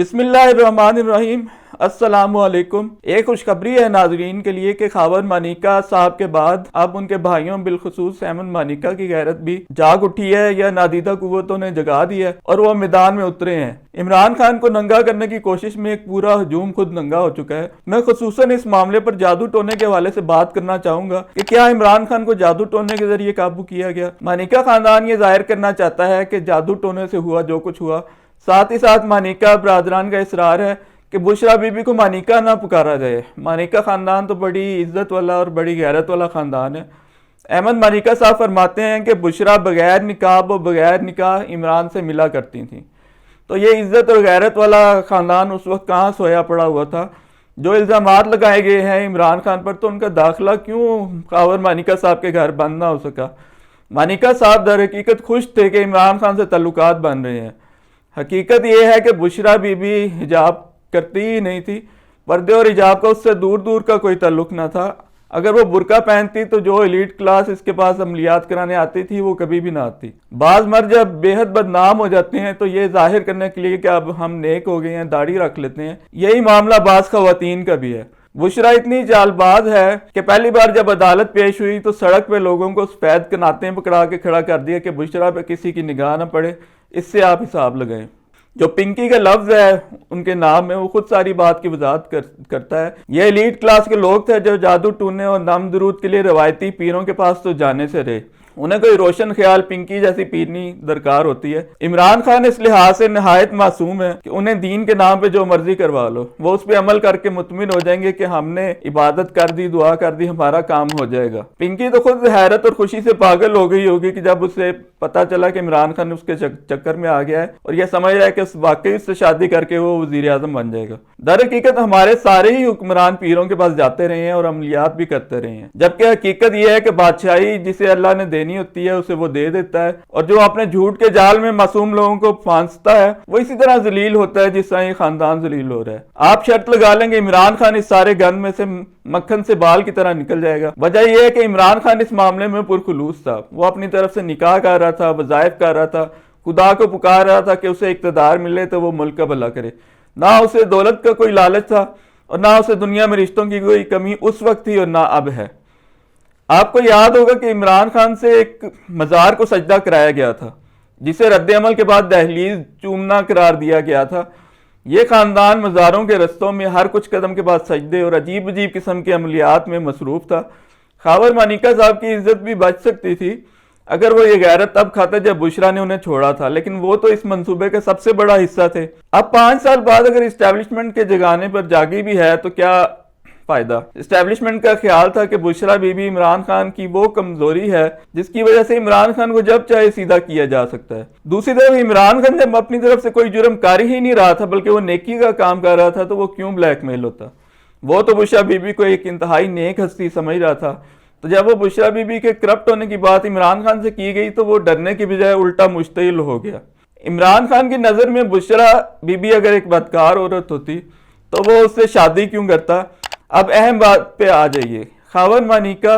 बिस्मिल्लाहिर्रहमानिर्रहीम। अस्सलामुअलैकुम। एक खुशखबरी है नाजरीन के लिए कि खावर मानिका साहब के बाद अब उनके भाइयों बिलखुसूस अहमद मानिका की गैरत भी जाग उठी है या नादीदा कुव्वतों ने जगा दी है और वो मैदान में उतरे हैं। इमरान खान को नंगा करने की कोशिश में एक पूरा हजूम खुद नंगा हो चुका है। मैं खुसूसन इस मामले पर जादू टोने के हवाले से बात करना चाहूंगा कि क्या इमरान खान को जादू टोने के जरिए काबू किया गया। मानिका खानदान ये जाहिर करना चाहता है कि जादू टोने से हुआ जो कुछ हुआ। साथ ही साथ मानिका बरादरान का इसरार है कि बुशरा बीबी को मानिका ना पुकारा जाए। मानिका खानदान तो बड़ी इज्जत वाला और बड़ी गैरत वाला खानदान है। अहमद मानिका साहब फरमाते हैं कि बुशरा बगैर निकाब और बगैर निकाह इमरान से मिला करती थी। तो ये इज्जत और गैरत वाला खानदान उस वक्त कहाँ सोया पड़ा हुआ था। जो इल्ज़ामात लगाए गए हैं इमरान खान पर, तो उनका दाखिला क्यों खावर मानिका साहब के घर बंद ना हो सका। मानिका साहब दर हकीकत खुश थे कि इमरान खान से ताल्लुकात बन रहे हैं। हकीकत यह है कि बुशरा बीबी हिजाब करती ही नहीं थी। पर्दे और हिजाब का उससे दूर दूर का कोई ताल्लुक ना था। अगर वो बुरका पहनती तो जो एलीट क्लास इसके पास अमलियात कराने आती थी वो कभी भी ना आती। बाज मर्द जब बेहद बदनाम हो जाते हैं तो ये जाहिर करने के लिए कि अब हम नेक हो गए हैं, दाढ़ी रख लेते हैं। यही मामला बाज खवातीन का भी है। बुशरा इतनी चालबाज है कि पहली बार जब अदालत पेश हुई तो सड़क पे लोगों को सफेद कनाते पकड़ा के खड़ा कर दिया कि बुशरा पे किसी की निगाह न पड़े, इससे आप हिसाब लगाएं। जो पिंकी का लफ्ज है उनके नाम में, वो खुद सारी बात की वजाहत करता है। ये एलीट क्लास के लोग थे जो जादू टूने और नाम दरूद के लिए रवायती पीरों के पास तो जाने से रहे। उन्हें कोई रोशन ख्याल पिंकी जैसी पीरनी दरकार होती है। इमरान खान इस लिहाज से नहायत मासूम है कि उन्हें दीन के नाम पे जो मर्जी करवा लो, वो उस पर अमल करके मुतमिन हो जाएंगे कि हमने इबादत कर दी, दुआ कर दी, हमारा काम हो जाएगा। पिंकी तो खुद हैरत और खुशी से पागल हो गई होगी कि जब उसे पता चला कि इमरान खान उसके चक्कर में आ गया है और यह समझ रहा है कि वाकई उससे शादी करके वो वजीर आजम बन जाएगा। दर हकीकत हमारे सारे ही हुक्मरान पीरों के पास जाते रहे हैं और अमलियात भी करते रहे हैं, जबकि हकीकत यह है कि बादशाही जिसे अल्लाह ने देनी होती है उसे वो दे देता है, और जो अपने झूठ के जाल में मासूम लोगों को फांसता है वो इसी तरह जलील होता है जिस तरह ये खानदान जलील हो रहा है। आप शर्त लगा लेंगे इमरान खान इस सारे गन में से मक्खन से बाल की तरह निकल जाएगा। वजह यह है कि इमरान खान इस मामले में पुरखुलूस था। वो अपनी तरफ से निकाह कर रहा था, वज़ाइफ कर रहा था, खुदा को पुकार रहा था कि उसे इक़्तिदार मिले तो वो मुल्क का भला करे। ना उसे दौलत का कोई लालच था और ना उसे दुनिया में रिश्तों की कोई कमी उस वक्त थी और ना अब है। आपको याद होगा कि इमरान खान से एक मज़ार को सजदा कराया गया था जिसे रद्द-ए-अमल के बाद दहलीज चूमना करार दिया गया था। ये खानदान मज़ारों के रस्तों में हर कुछ कदम के बाद सजदे और अजीब अजीब किस्म के अमलियात में मसरूफ था। खावर मानिका साहब की इज्जत भी बच सकती थी अगर वो ये गैरत तब खाता जब बुशरा ने उन्हें छोड़ा था, लेकिन वो तो इस मंसूबे का सबसे बड़ा हिस्सा थे। अब 5 साल बाद अगर इस्टेब्लिशमेंट के जगाने पर जागी भी है तो क्या फायदा। इस्टेब्लिशमेंट का ख्याल था कि बुशरा बीबी इमरान खान की वो कमजोरी है जिसकी वजह से इमरान खान को जब चाहे सीधा किया जा सकता है। दूसरी तरफ इमरान खान जब अपनी तरफ से कोई जुर्म कर ही नहीं रहा था बल्कि वो नेकी का काम कर रहा था तो वो क्यों ब्लैकमेल होता। वो तो बुशरा बीबी को एक इंतहाई नेक हस्ती समझ रहा था। तो जब वो बुशरा बीबी के करप्ट होने की बात इमरान खान से की गई तो वो डरने की बजाय उल्टा मुश्तिल हो गया। इमरान खान की नज़र में बुशरा बीबी अगर एक बदकार औरत होती तो वो उससे शादी क्यों करता। अब अहम बात पे आ जाइए। खावर मानिका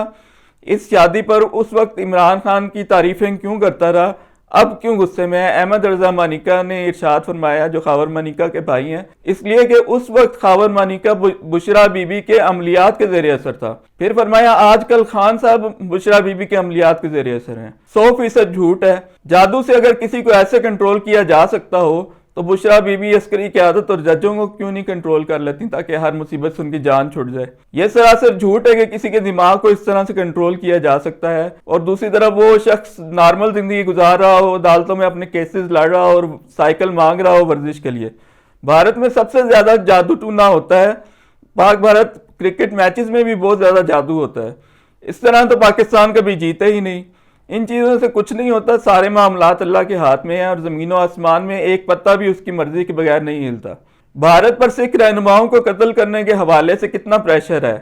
इस शादी पर उस वक्त इमरान खान की तारीफें क्यों करता रहा, अब क्यों गुस्से में है। अहमद रजा मानिका ने इरशाद फरमाया, जो खावर मानिका के भाई हैं, इसलिए कि उस वक्त खावर मानिका बुशरा बीबी के अमलियात के जरिए असर था। फिर फरमाया आजकल खान साहब बुशरा बीबी के अमलियात के जरिए असर हैं। 100% झूठ है। जादू से अगर किसी को ऐसे कंट्रोल किया जा सकता हो तो बुशरा बीबी अस्करी क़यादत और जजों को क्यों नहीं कंट्रोल कर लेती ताकि हर मुसीबत से उनकी जान छुट जाए। यह सरासर झूठ है कि किसी के दिमाग को इस तरह से कंट्रोल किया जा सकता है और दूसरी तरफ वो शख्स नॉर्मल जिंदगी गुजार रहा हो, अदालतों में अपने केसेस लड़ रहा हो और साइकिल मांग रहा हो वर्जिश के लिए। भारत में सबसे ज्यादा जादू टूना होता है। पाक भारत क्रिकेट मैचेस में भी बहुत ज्यादा जादू होता है। इस तरह तो पाकिस्तान कभी जीते ही नहीं। इन चीज़ों से कुछ नहीं होता। सारे मामलात अल्लाह के हाथ में है और ज़मीन और आसमान में एक पत्ता भी उसकी मर्जी के बगैर नहीं हिलता। भारत पर सिख रहनुमाओं को कत्ल करने के हवाले से कितना प्रेशर है।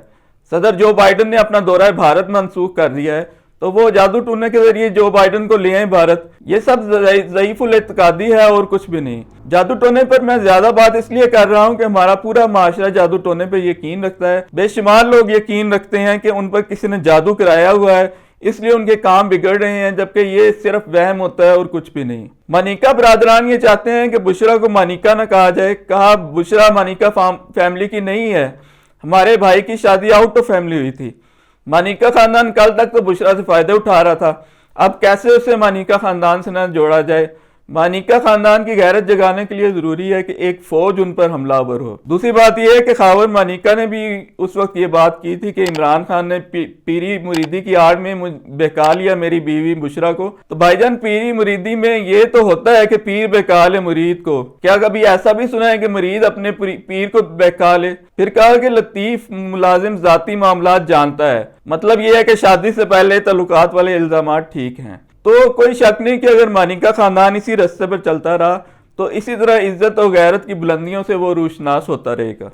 सदर जो बाइडन ने अपना दौरा भारत मनसूख कर दिया है तो वो जादू टूने के जरिए जो बाइडन को ले आए भारत। ये सब ज़ईफ़ुल एतकादी है और कुछ भी नहीं। जादू टोने पर मैं ज्यादा बात इसलिए कर रहा हूँ कि हमारा पूरा माशरा जादू टोने पर यकीन रखता है। बेशुमार लोग यकीन रखते हैं कि उन पर किसी ने जादू कराया हुआ है, इसलिए उनके काम बिगड़ रहे हैं, जबकि ये सिर्फ वहम होता है और कुछ भी नहीं। मानिका बरादरान ये चाहते हैं कि बुशरा को मानिका ना कहा जाए। कहा बुशरा मानिका फैमिली की नहीं है, हमारे भाई की शादी आउट ऑफ फैमिली हुई थी। मानिका खानदान कल तक तो बुशरा से फायदे उठा रहा था, अब कैसे उसे मानिका खानदान से न जोड़ा जाए। मानिका खानदान की गैरत जगाने के लिए जरूरी है कि एक फौज उन पर हमलावर हो। दूसरी बात यह है कि खावर मानिका ने भी उस वक्त ये बात की थी कि इमरान खान ने पीरी मुरीदी की आड़ में बहका लिया मेरी बीवी बुशरा को। तो भाईजान पीरी मुरीदी में ये तो होता है कि पीर बहका ले मुरीद को, क्या कभी ऐसा भी सुना है कि मुरीद अपने पीर को बहका ले? फिर कहा कि लतीफ मुलाजिम जाती मामलात जानता है, मतलब यह है कि शादी से पहले तल्लुकात वाले इल्जामात ठीक हैं। तो कोई शक नहीं कि अगर मानिका खानदान इसी रास्ते पर चलता रहा तो इसी तरह इज्जत और गैरत की बुलंदियों से वो रूशनास होता रहेगा।